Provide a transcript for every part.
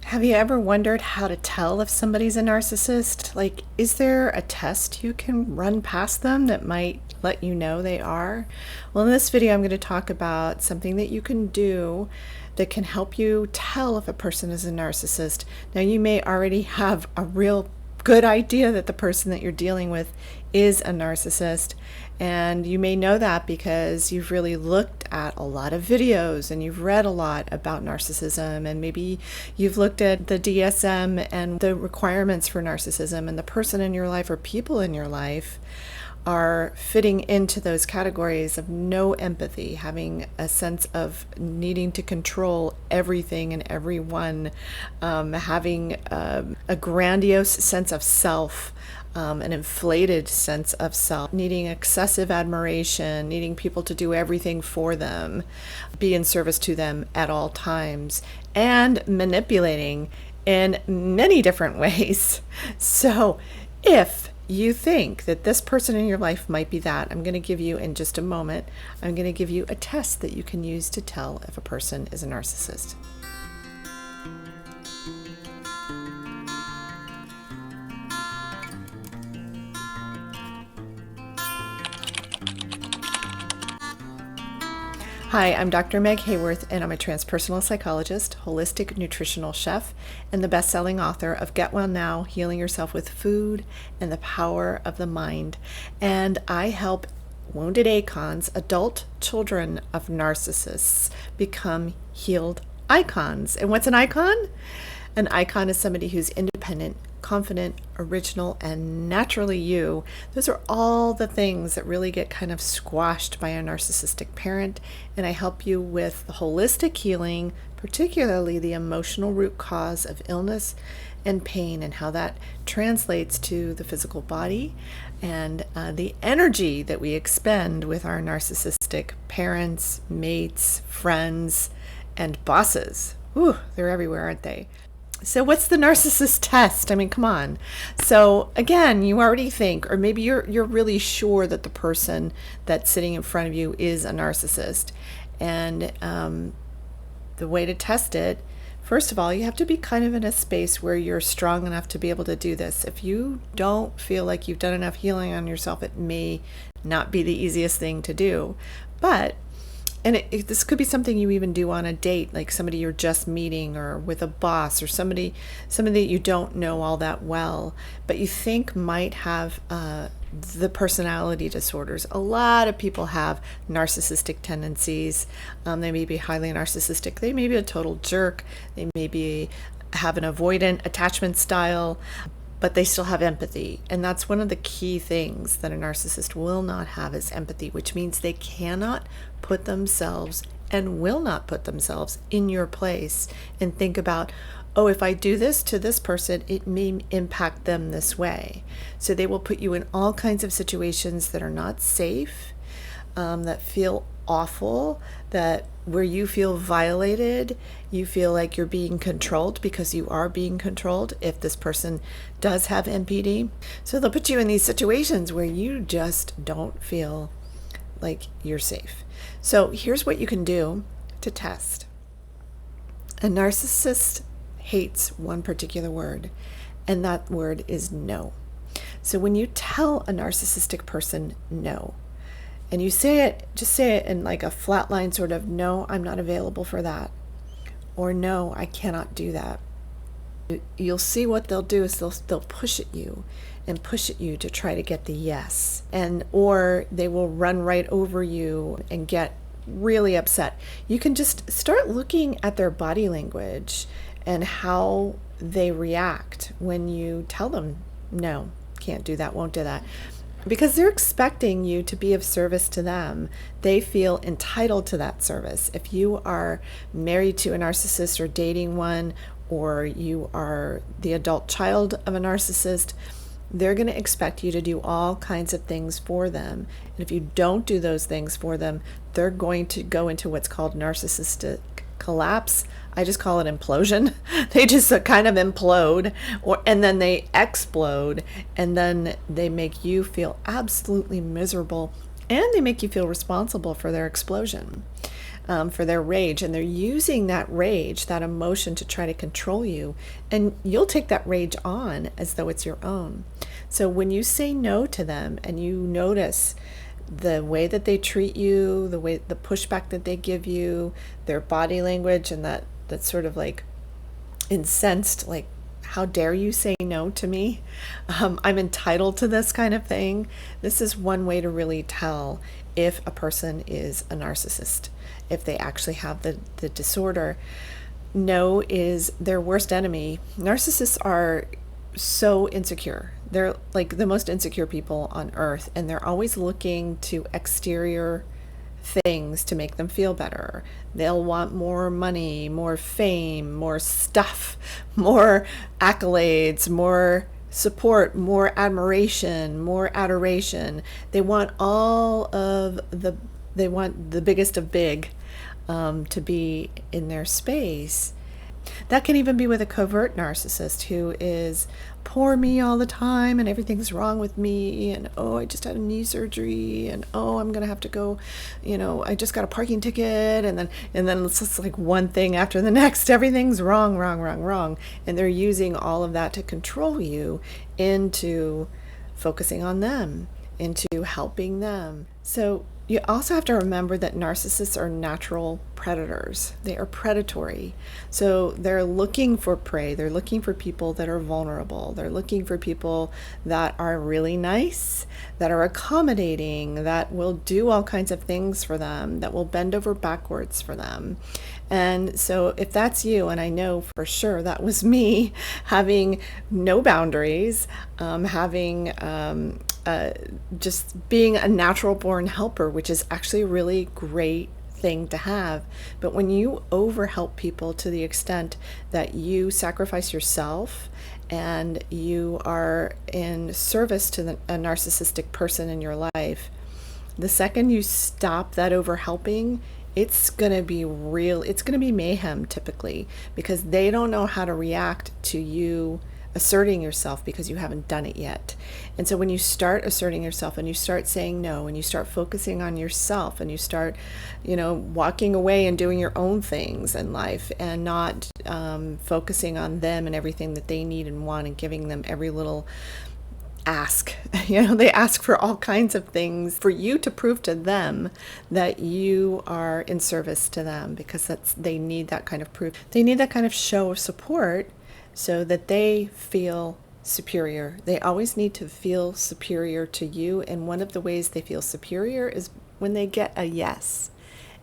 Have you ever wondered how to tell if somebody's a narcissist? Like, is there a test you can run past them that might let you know they are? Well, in this video, I'm going to talk about something that you can do that can help you tell if a person is a narcissist. Now, you may already have a real good idea that the person that you're dealing with is a narcissist. And you may know that because you've really looked at a lot of videos and you've read a lot about narcissism, and maybe you've looked at the DSM and the requirements for narcissism, and the person in your life or people in your life are fitting into those categories of no empathy, having a sense of needing to control everything and everyone, having a grandiose sense of self, an inflated sense of self, needing excessive admiration, needing people to do everything for them, be in service to them at all times, and manipulating in many different ways. So if you think that this person in your life might be that, I'm going to give you, in just a moment, I'm going to give you a test that you can use to tell if a person is a narcissist. Hi, I'm Dr. Meg Haworth, and I'm a transpersonal psychologist, holistic nutritional chef, and the best-selling author of Get Well Now, Healing Yourself with Food and the Power of the Mind. And I help wounded icons, adult children of narcissists, become healed icons. And what's an icon? An icon is somebody who's independent, confident, original, and naturally you. Those are all the things that really get kind of squashed by a narcissistic parent, and I help you with the holistic healing, particularly the emotional root cause of illness and pain, and how that translates to the physical body, and the energy that we expend with our narcissistic parents, mates, friends, and bosses. Ooh, they're everywhere, aren't they? So what's the narcissist test? I mean, come on. So again, you already think, or maybe you're really sure that the person that's sitting in front of you is a narcissist. And the way to test it, first of all, you have to be kind of in a space where you're strong enough to be able to do this. If you don't feel like you've done enough healing on yourself, it may not be the easiest thing to do. But this could be something you even do on a date, like somebody you're just meeting, or with a boss, or somebody that you don't know all that well, but you think might have the personality disorders. A lot of people have narcissistic tendencies. They may be highly narcissistic. They may be a total jerk. They may have an avoidant attachment style, but they still have empathy. And that's one of the key things that a narcissist will not have, is empathy, which means they cannot put themselves and will not put themselves in your place and think about, oh, if I do this to this person, it may impact them this way. So they will put you in all kinds of situations that are not safe, that feel awful, that where you feel violated, you feel like you're being controlled, because you are being controlled if this person does have NPD. So they'll put you in these situations where you just don't feel like you're safe. So here's what you can do to test. A narcissist hates one particular word, and that word is no. So when you tell a narcissistic person no, and you just say it in like a flatline sort of, no, I'm not available for that, or no, I cannot do that. You'll see what they'll do is they'll push at you and push at you to try to get the yes, or they will run right over you and get really upset. You can just start looking at their body language and how they react when you tell them no, can't do that, won't do that. Because they're expecting you to be of service to them. They feel entitled to that service. If you are married to a narcissist or dating one, or you are the adult child of a narcissist, they're going to expect you to do all kinds of things for them. And if you don't do those things for them, they're going to go into what's called narcissistic collapse. I just call it implosion. They just kind of implode, and then they explode, and then they make you feel absolutely miserable, and they make you feel responsible for their explosion. for their rage, and they're using that rage, that emotion, to try to control you, and you'll take that rage on as though it's your own. So when you say no to them and you notice the way that they treat you, the pushback that they give you, their body language, and that sort of like incensed, like, how dare you say no to me? I'm entitled to this kind of thing. This is one way to really tell if a person is a narcissist, if they actually have the disorder. No is their worst enemy. Narcissists are so insecure. They're like the most insecure people on earth, and they're always looking to exterior things to make them feel better. They'll want more money, more fame, more stuff, more accolades, more support, more admiration, more adoration. They want they want the biggest of big to be in their space. That can even be with a covert narcissist who is poor me all the time and everything's wrong with me, and oh, I just had a knee surgery, and oh, I'm gonna have to go, I just got a parking ticket, and then it's just like one thing after the next. Everything's wrong, and they're using all of that to control you into focusing on them, into helping them. So you also have to remember that narcissists are natural predators. They are predatory. So they're looking for prey. They're looking for people that are vulnerable. They're looking for people that are really nice, that are accommodating, that will do all kinds of things for them, that will bend over backwards for them. And so if that's you, and I know for sure that was me, having no boundaries, just being a natural born helper, which is actually a really great thing to have. But when you overhelp people to the extent that you sacrifice yourself and you are in service to a narcissistic person in your life, the second you stop that overhelping, it's going to be mayhem typically, because they don't know how to react to you asserting yourself because you haven't done it yet. And so when you start asserting yourself and you start saying no and you start focusing on yourself and you start, walking away and doing your own things in life and not focusing on them and everything that they need and want and giving them every little ask. They ask for all kinds of things for you to prove to them that you are in service to them, because they need that kind of proof. They need that kind of show of support so that they feel superior. They always need to feel superior to you, and one of the ways they feel superior is when they get a yes,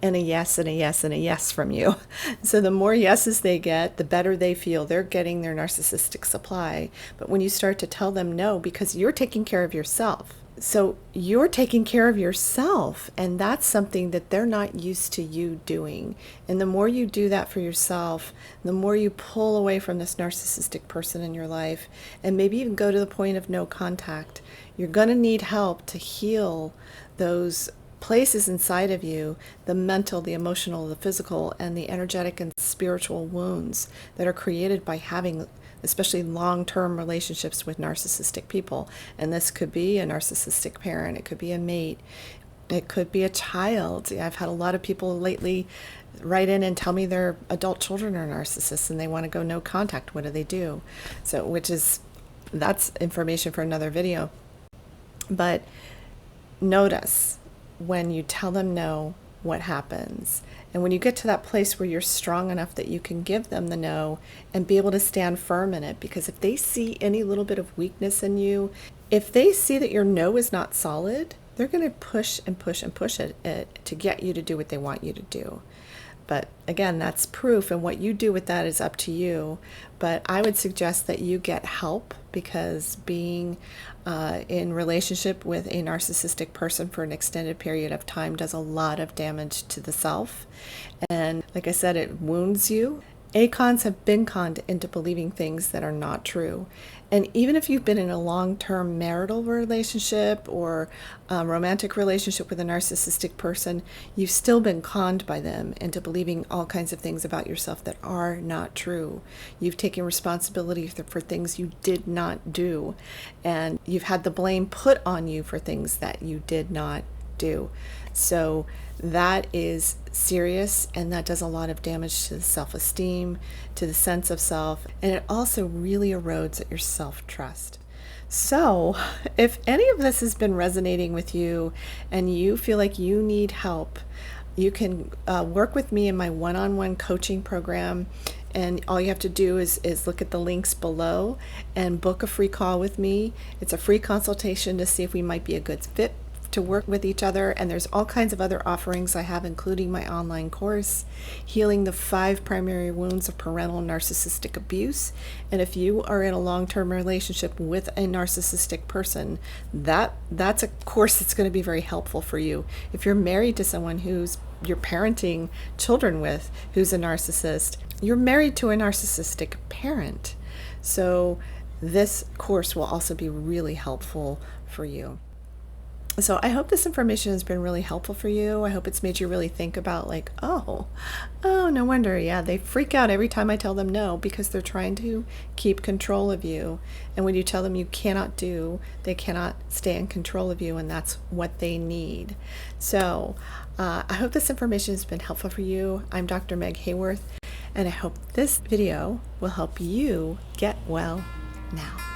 and a yes, and a yes, and a yes from you. So the more yeses they get, the better they feel. They're getting their narcissistic supply. But when you start to tell them no, because you're taking care of yourself, so you're taking care of yourself, and that's something that they're not used to you doing. And the more you do that for yourself, the more you pull away from this narcissistic person in your life, and maybe even go to the point of no contact. You're going to need help to heal those places inside of you, the mental, the emotional, the physical, and the energetic and spiritual wounds that are created by having especially long-term relationships with narcissistic people. And this could be a narcissistic parent, it could be a mate, it could be a child. I've had a lot of people lately write in and tell me their adult children are narcissists and they want to go no contact. What do they do? So, that's information for another video. But notice when you tell them no, what happens. And when you get to that place where you're strong enough that you can give them the no and be able to stand firm in it, because if they see any little bit of weakness in you, if they see that your no is not solid, they're going to push and push and push it to get you to do what they want you to do. But again, that's proof, and what you do with that is up to you. But I would suggest that you get help, because being in relationship with a narcissistic person for an extended period of time does a lot of damage to the self. And like I said, it wounds you. ACONs have been conned into believing things that are not true. And even if you've been in a long-term marital relationship or romantic relationship with a narcissistic person, you've still been conned by them into believing all kinds of things about yourself that are not true. You've taken responsibility for things you did not do, and you've had the blame put on you for things that you did not do. So that is serious, and that does a lot of damage to the self-esteem, to the sense of self, and it also really erodes at your self-trust. So if any of this has been resonating with you and you feel like you need help, you can work with me in my one-on-one coaching program. And all you have to do is look at the links below and book a free call with me. It's a free consultation to see if we might be a good fit to work with each other. And there's all kinds of other offerings I have, including my online course, Healing the 5 Primary Wounds of Parental Narcissistic Abuse. And if you are in a long-term relationship with a narcissistic person, that's a course that's going to be very helpful for you. If you're married to someone who's you're parenting children with who's a narcissist, you're married to a narcissistic parent. So this course will also be really helpful for you. So I hope this information has been really helpful for you. I hope it's made you really think about like, oh, no wonder. Yeah, they freak out every time I tell them no because they're trying to keep control of you. And when you tell them you cannot do, they cannot stay in control of you, and that's what they need. So I hope this information has been helpful for you. I'm Dr. Meg Haworth, and I hope this video will help you get well now.